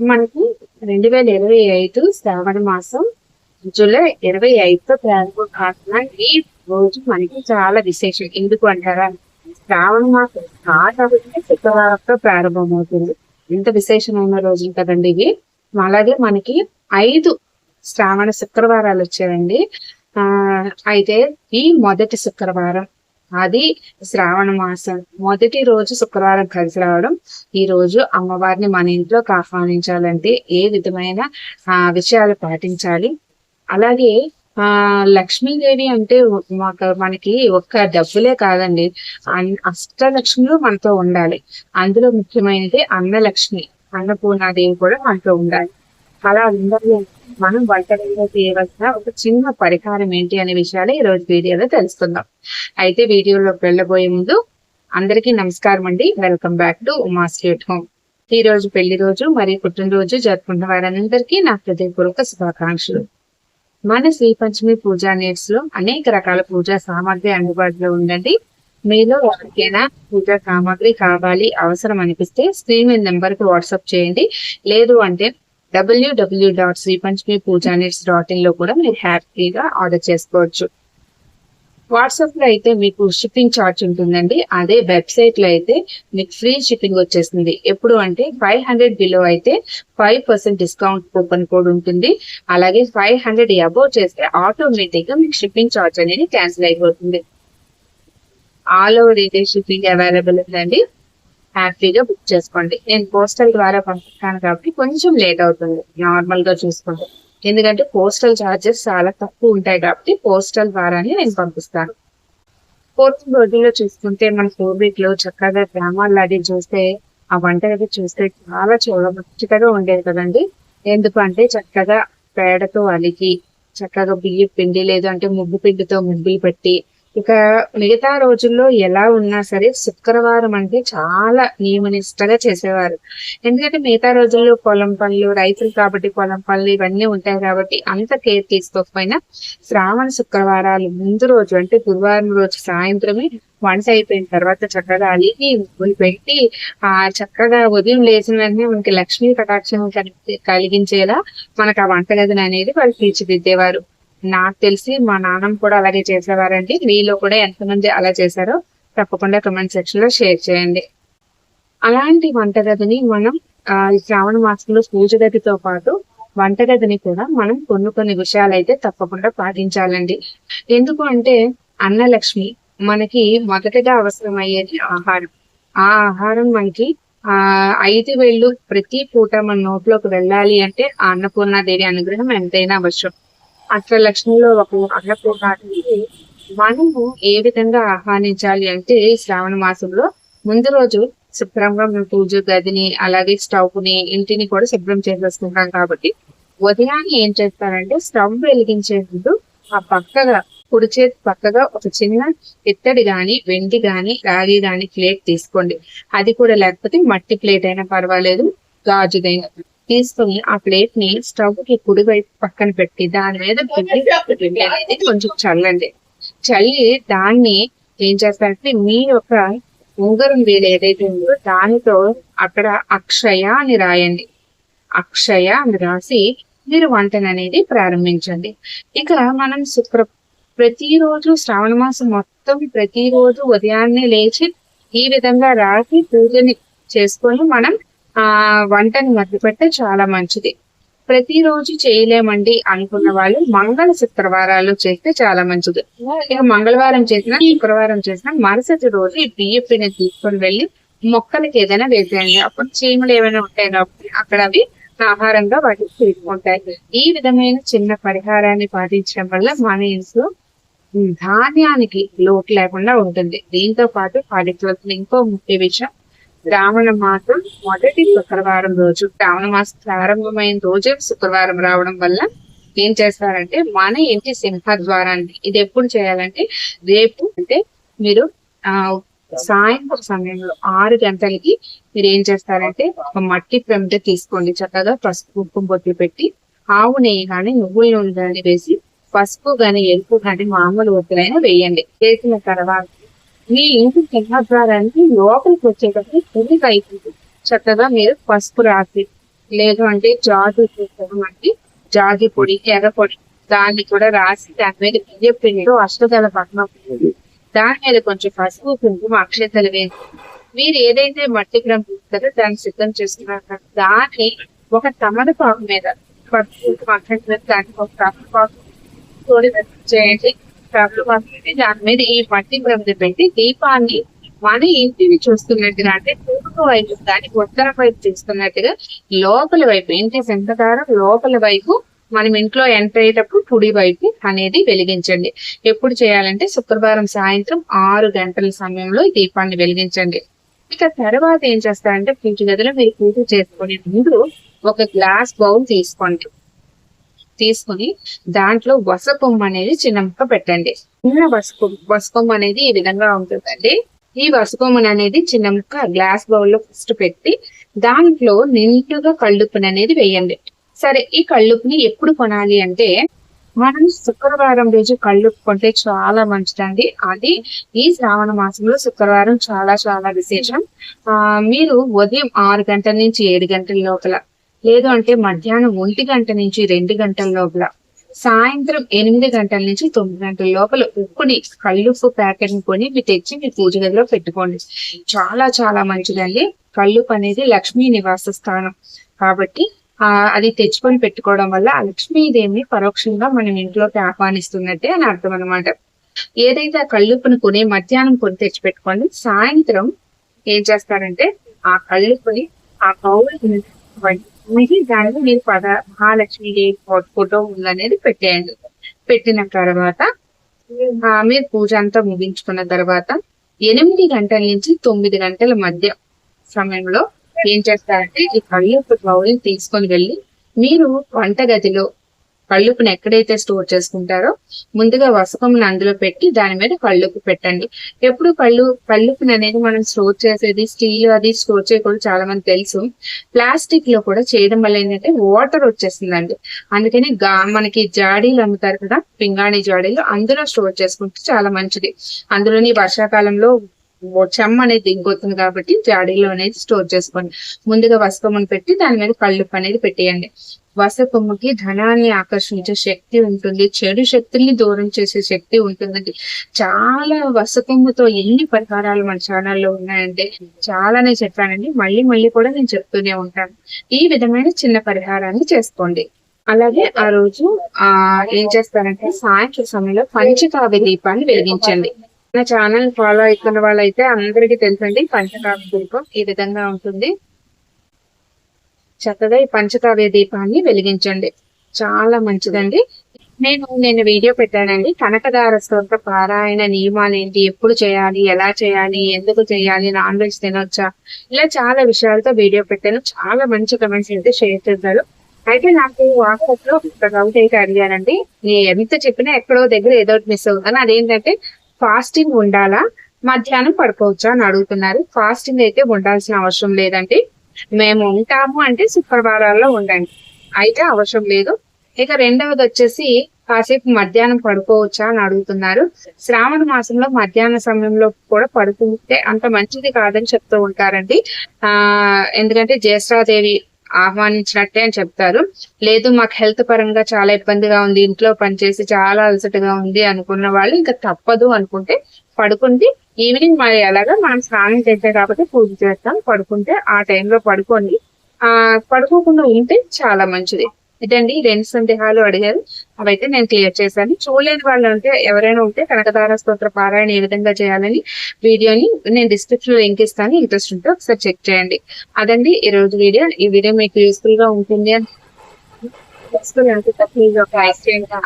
మనకి 2025 శ్రావణ మాసం జూలై 25తో ప్రారంభం కాకుండా ఈ రోజు మనకి చాలా విశేషం. ఎందుకు అంటారా, శ్రావణ మాసం స్టార్ట్ అవుతుంది శుక్రవారంతో ప్రారంభమవుతుంది. ఎంత విశేషమైన రోజులు కదండి ఇవి. అలాగే మనకి 5 శ్రావణ శుక్రవారాలు వచ్చాయండి. అయితే ఈ మొదటి శుక్రవారం, అది శ్రావణ మాసం మొదటి రోజు శుక్రవారం కలిసి రావడం. ఈ రోజు అమ్మవారిని మన ఇంట్లోకి ఆహ్వానించాలంటే ఏ విధమైన విషయాలు పాటించాలి. అలాగే లక్ష్మీదేవి అంటే మనకి ఒక్క డబ్బులే కాదండి, అష్టలక్ష్ములు మనతో ఉండాలి. అందులో ముఖ్యమైనది అన్నలక్ష్మి, అన్నపూర్ణాదేవి కూడా మనతో ఉండాలి. అలా ఉండాలి. మనం వంటగదిలో చేయవలసిన ఒక చిన్న పరిహారం ఏంటి అనే విషయాలు ఈ రోజు వీడియోలో తెలుసుకుందాం. అయితే వీడియోలోకి వెళ్ళబోయే ముందు అందరికీ నమస్కారం అండి. Welcome back to Uma sweet home. ఈ రోజు పెళ్లి రోజు మరియు పుట్టినరోజు జరుపుకున్న వారందరికీ నా హృదయపూర్వక శుభాకాంక్షలు. మన శ్రీ పంచమి పూజా నీడ్స్ లో అనేక రకాల పూజా సామాగ్రి అందుబాటులో ఉందండి. మీలో ఎవరికైనా పూజా సామాగ్రి కావాలి, అవసరం అనిపిస్తే స్క్రీన్ మీద నెంబర్ కి వాట్సాప్ చేయండి. లేదు అంటే www.sripanchamipujanits.in లో కూడా మీరు హ్యాపీగా ఆర్డర్ చేసుకోవచ్చు. వాట్సాప్ లో అయితే మీకు షిప్పింగ్ ఛార్జ్ ఉంటుందండి. అదే వెబ్సైట్ లో అయితే మీకు ఫ్రీ షిప్పింగ్ వచ్చేస్తుంది. ఎప్పుడు అంటే 500 బిలో అయితే 5% డిస్కౌంట్ కూపన్ కోడ్ ఉంటుంది. అలాగే 500 అబోవ్ చేస్తే ఆటోమేటిక్ గా మీకు షిప్పింగ్ ఛార్జ్ అనేది క్యాన్సిల్ అయిపోతుంది. All over India shipping available ఉందండి. హ్యాపీగా బుక్ చేసుకోండి. నేను పోస్టల్ ద్వారా పంపిస్తాను కాబట్టి కొంచెం లేట్ అవుతుంది నార్మల్ గా చూసుకుంటే, ఎందుకంటే పోస్టల్ ఛార్జెస్ చాలా తక్కువ ఉంటాయి కాబట్టి పోస్టల్ ద్వారానే నేను పంపిస్తాను. పూర్తి రోజుల్లో చూసుకుంటే మన పూర్వీకులు చక్కగా గ్రామాల్లో అది చూస్తే, ఆ వంటగది చూస్తే చాలా చూడముచ్చటగా ఉండేది కదండి. ఎందుకంటే చక్కగా పేడతో అలికి, చక్కగా బియ్య పిండి లేదు అంటే ముగ్గు పిండితో ముగ్గులు పెట్టి, ఇక మిగతా రోజుల్లో ఎలా ఉన్నా సరే శుక్రవారం అంటే చాలా నియమనిష్టగా చేసేవారు. ఎందుకంటే మిగతా రోజుల్లో పొలం పనులు, రైతులు కాబట్టి పొలం పనులు ఇవన్నీ ఉంటాయి కాబట్టి అంత కేర్ తీసుకోకపోయినా శ్రావణ శుక్రవారాలు ముందు రోజు అంటే గురువారం రోజు సాయంత్రమే వంట అయిపోయిన తర్వాత చక్కగా అలిగి ముగ్గులు పెట్టి చక్కగా ఉదయం లేచిన వెంటనే మనకి లక్ష్మీ కటాక్షం కలిగించేలా మనకు ఆ వంటగదిని అనేది వాళ్ళు తీర్చిదిద్దేవారు. నాకు తెలిసి మా నాన్నమ్మ కూడా అలాగే చేసేవారండి. మీలో కూడా ఎంతమంది అలా చేశారో తప్పకుండా కమెంట్ సెక్షన్ లో షేర్ చేయండి. అలాంటి వంటగదిని మనం శ్రావణ మాసంలో పూజ గదితో పాటు వంటగదిని కూడా మనం కొన్ని విషయాలు అయితే తప్పకుండా పాటించాలండి. ఎందుకు అంటే అన్నలక్ష్మి మనకి మొదటగా అవసరమయ్యేది ఆహారం. ఆ ఆహారం మనకి 5 వేళ్ళు ప్రతి పూట మన నోట్లోకి వెళ్ళాలి అంటే ఆ అన్నపూర్ణాదేవి అనుగ్రహం ఎంతైనా అవసరం. అష్టలక్ష్మిలో ఒక అన్నపూర్ణాదేవి మనము ఏ విధంగా ఆహ్వానించాలి అంటే శ్రావణ మాసంలో ముందు రోజు శుభ్రంగా మేము పూజ గదిని అలాగే స్టవ్ ని ఇంటిని కూడా శుభ్రం చేసేసుకుంటాం కాబట్టి ఉదయాన్నే ఏం చేస్తారంటే స్టవ్ వెలిగించే ముందు ఆ పక్కగా కుడి చేతి పక్కగా ఒక చిన్న ఇత్తడి గాని వెండి గాని రాగి గాని ప్లేట్ తీసుకోండి. అది కూడా లేకపోతే మట్టి ప్లేట్ అయినా పర్వాలేదు, గాజుదైనా తీసుకుని ఆ ప్లేట్ ని స్టవ్ కి కుడి వైపు పక్కన పెట్టి దాని మీద పిండి అనేది కొంచెం చల్లండి. చల్లి దాన్ని ఏం చేస్తారంటే మీ యొక్క ఉంగరం వేలు ఏదైతే ఉందో దానితో అక్కడ అక్షయ అని రాయండి. అక్షయ అని రాసి మీరు వంటను అనేది ప్రారంభించండి. ఇక మనం ప్రతిరోజు శ్రావణ మాసం మొత్తం ప్రతిరోజు ఉదయాన్నే లేచి ఈ విధంగా రాసి పూజని చేసుకొని మనం వంటని మొదలుపెడితే చాలా మంచిది. ప్రతిరోజు చేయలేమండి అనుకున్న వాళ్ళు మంగళ శుక్రవారాలు చేస్తే చాలా మంచిది. ఇక మంగళవారం చేసినా శుక్రవారం చేసినా మరుసటి రోజు ఈ బియ్య పిండి తీసుకొని వెళ్ళి మొక్కలకి ఏదైనా వేసేయండి. అప్పుడు చీమలు ఏమైనా ఉంటాయి కాబట్టి అక్కడ అవి ఆహారంగా వాటికి తీసుకుంటాయి. ఈ విధమైన చిన్న పరిహారాన్ని పాటించడం వల్ల మన ఇంట్లో ధాన్యానికి లోటు లేకుండా ఉంటుంది. దీంతో పాటు పాటించవలసిన ఇంకో ముఖ్య విషయం, శ్రావణ మాసం మొదటి శుక్రవారం రోజు, శ్రావణ మాసం ప్రారంభమైన రోజే శుక్రవారం రావడం వల్ల ఏం చేస్తారంటే మన ఇంటి సింహద్వారాన్ని ఇది ఎప్పుడు చేయాలంటే రేపు అంటే మీరు సాయంత్రం సమయంలో 6 గంటలకి మీరు ఏం చేస్తారంటే ఒక మట్టి ప్రమిద తీసుకోండి. చక్కగా పసుపు కుంకుమ బొట్లు పెట్టి ఆవు నెయ్యి కానీ నువ్వుల నూనె కానీ వేసి పసుపు కానీ ఎరుపు కానీ మామూలు ఒత్తులైనా వేయండి. వేసిన తర్వాత మీ ఇంటి సింహద్వారానికి లోపలికి వచ్చేటప్పుడు కుడి వైపు చక్కగా మీరు పసుపు రాసి లేదు అంటే జాజి చూస్తామంటే జాజి పొడి, ఎర్ర పొడి దాన్ని కూడా రాసి దాని మీద బియ్యం పిండిలో అష్టదళ పద్మం దాని మీద కొంచెం పసుపు కుంకుమ అక్షతలు వేసి మీరు ఏదైతే మట్టి గ్రహం చూస్తారో దాన్ని సిద్ధం చేసుకున్నారు దాన్ని ఒక తమలపాకు మీద పసుపు కుంకుమ అక్షతలు దానికి ఒక తమలపాకు తోడి చేయండి. తమలపాకు పెట్టి దాని మీద ఈ మట్టి గ్రహం పెట్టి దీపాన్ని మన ఇంటిని చూస్తున్నట్టుగా అంటే తూర్పు వైపు దాన్ని ఉత్తర వైపు చూస్తున్నట్టుగా లోపల వైపు ఇంటి శంఖదారం లోపల వైపు మనం ఇంట్లో ఎంటర్ అయ్యేటప్పుడు కుడి వైపు అనేది వెలిగించండి. ఎప్పుడు చేయాలంటే శుక్రవారం సాయంత్రం 6 గంటల సమయంలో ఈ దీపాన్ని వెలిగించండి. ఇక తర్వాత ఏం చేస్తారంటే పూజ గదిలో మీరు పూజ చేసుకునే ముందు ఒక గ్లాస్ బౌల్ తీసుకొని దాంట్లో వసకొమ్మ అనేది చిన్న ముక్క పెట్టండి. చిన్న వసకొమ్మ అనేది ఈ విధంగా ఉంటుందండి. ఈ వసకొమ్మని అనేది చిన్న ముక్క గ్లాస్ బౌల్ లో ఫస్ట్ పెట్టి దాంట్లో నిండుగా కళ్ళుప్పుని అనేది వేయండి. సరే, ఈ కళ్ళుప్పుని ఎప్పుడు కొనాలి అంటే మనం శుక్రవారం రోజు కళ్ళుప్పు కొంటే చాలా మంచిదండి. అది ఈ శ్రావణ మాసంలో శుక్రవారం చాలా చాలా విశేషం. మీరు ఉదయం 6 గంటల నుంచి 7 గంటల లోపల, లేదు అంటే మధ్యాహ్నం 1 గంట నుంచి 2 గంటల లోపల, సాయంత్రం 8 గంటల నుంచి 9 గంటల లోపల ఉప్పుని కళ్ళుప్పు ప్యాకెట్ ని కొని మీరు తెచ్చి మీ పూజ గదిలో పెట్టుకోండి. చాలా చాలా మంచిదండి. కళ్ళుప్పు అనేది లక్ష్మీ నివాస స్థానం కాబట్టి అది తెచ్చుకొని పెట్టుకోవడం వల్ల ఆ లక్ష్మీదేవిని పరోక్షంగా మనం ఇంట్లోకి ఆహ్వానిస్తున్నట్టే అని అర్థం అనమాట. ఏదైతే ఆ కళ్ళుప్పుని కొని మధ్యాహ్నం కొని తెచ్చి పెట్టుకోండి. సాయంత్రం ఏం చేస్తారంటే ఆ కళ్ళుప్పుని ఆ బౌల్ దానికి మీరు మహాలక్ష్మీదేవి ఫోటో ఉందనేది పెట్టేయండి. పెట్టిన తర్వాత మీరు పూజ అంతా ముగించుకున్న తర్వాత 8 గంటల నుంచి 9 గంటల మధ్య సమయంలో ఏం చేస్తారంటే ఈ కళ్ళుప్పు బౌల్ తీసుకొని వెళ్ళి మీరు వంటగదిలో కళ్ళుప్పుని ఎక్కడైతే స్టోర్ చేసుకుంటారో ముందుగా వసకమును అందులో పెట్టి దాని మీద కళ్ళుప్పు పెట్టండి. ఎప్పుడు కళ్ళుప్పుని అనేది మనం స్టోర్ చేసేది స్టీల్ అది స్టోర్ చేయకూడదు, చాలా మంది తెలుసు. ప్లాస్టిక్ లో కూడా చేయడం వల్ల ఏంటంటే వాటర్ వచ్చేస్తుందండి. అందుకని మనకి జాడీలు అమ్ముతారు కదా, పింగాణి జాడీలు, అందులో స్టోర్ చేసుకుంటే చాలా మంచిది. అందులోని వర్షాకాలంలో చెమ్మ అనేది దిగిపోతుంది కాబట్టి జాడీలో అనేది స్టోర్ చేసుకోండి. ముందుగా వసకమ్మను పెట్టి దాని మీద కళ్ళుప్పు అనేది పెట్టేయండి. వసకొమ్మకి ధనాన్ని ఆకర్షించే శక్తి ఉంటుంది, చెడు శక్తుల్ని దూరం చేసే శక్తి ఉంటుందండి. చాలా వసకొమ్మతో ఎన్ని పరిహారాలు మన ఛానల్లో ఉన్నాయంటే చాలానే చెప్పానండి. మళ్ళీ మళ్ళీ కూడా నేను చెప్తూనే ఉంటాను. ఈ విధమైన చిన్న పరిహారాన్ని చేసుకోండి. అలాగే ఆ రోజు ఏం చేస్తారంటే సాయంత్రం సమయంలో పంచకావ్య దీపాన్ని వెలిగించండి. నా ఛానల్ ఫాలో అవుతున్న వాళ్ళైతే అందరికీ తెలుసండి, పంచకావ్య దీపం ఈ విధంగా ఉంటుంది. చక్కగా ఈ పంచకావ్య దీపాన్ని వెలిగించండి, చాలా మంచిదండి. నేను వీడియో పెట్టానండి, కనకదార స్తోత్ర పారాయణ నియమాలు ఏంటి, ఎప్పుడు చేయాలి, ఎలా చేయాలి, ఎందుకు చేయాలి, నాన్ వెజ్ తినొచ్చా, ఇలా చాలా విషయాలతో వీడియో పెట్టాను. చాలా మంచి కమెంట్స్ అయితే షేర్ చేశారు. అయితే నాకు వాట్సాప్ లో ఒక డౌట్ అయితే అడిగానండి. నేను ఎంత చెప్పినా ఎక్కడో దగ్గర ఏదో మిస్ అవుతాను. అదేంటంటే ఫాస్టింగ్ ఉండాలా, మధ్యాహ్నం పడుకోవచ్చా అని అడుగుతున్నారు. ఫాస్టింగ్ అయితే ఉండాల్సిన అవసరం లేదండి. మేము ఉంటాము అంటే శుక్రవారాల్లో ఉండండి, అయితే అవసరం లేదు. ఇక రెండవది వచ్చేసి కాసేపు మధ్యాహ్నం పడుకోవచ్చా అని అడుగుతున్నారు. శ్రావణ మాసంలో మధ్యాహ్న సమయంలో కూడా పడుకుంటే అంత మంచిది కాదని చెప్తూ ఉంటారండి. ఎందుకంటే జ్యేష్ఠాదేవి ఆహ్వానించినట్టే అని చెప్తారు. లేదు మాకు హెల్త్ పరంగా చాలా ఇబ్బందిగా ఉంది, ఇంట్లో పనిచేసి చాలా అలసటగా ఉంది అనుకున్న వాళ్ళు ఇంకా తప్పదు అనుకుంటే పడుకుంది. ఈవినింగ్ మరి ఎలాగా మనం స్నానం చేసే కాబట్టి పూజ చేస్తాం, పడుకుంటే ఆ టైంలో పడుకోండి. పడుకోకుండా ఉంటే చాలా మంచిది. ఇదండి 2 సందేహాలు అడిగారు, అవైతే నేను క్లియర్ చేశాను. చూడలేని వాళ్ళు ఉంటే ఎవరైనా ఉంటే కనకదార స్తోత్ర పారాయణ ఏ విధంగా చేయాలని వీడియోని నేను డిస్క్రిప్షన్ లో లింక్ ఇస్తాను, ఇంట్రెస్ట్ ఉంటే ఒకసారి చెక్ చేయండి. అదండి ఈ రోజు వీడియో. ఈ వీడియో మీకు యూస్ఫుల్ గా ఉంటుంది అని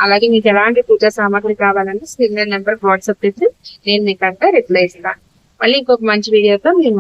అలాగే మీకు ఎలాంటి పూజా సామాగ్రి కావాలంటే స్క్రీన్ నెంబర్ వాట్సాప్ చేసి నేను మీకు అంతా రిప్లై ఇస్తాను. మళ్ళీ ఇంకొక మంచి వీడియోతో మేము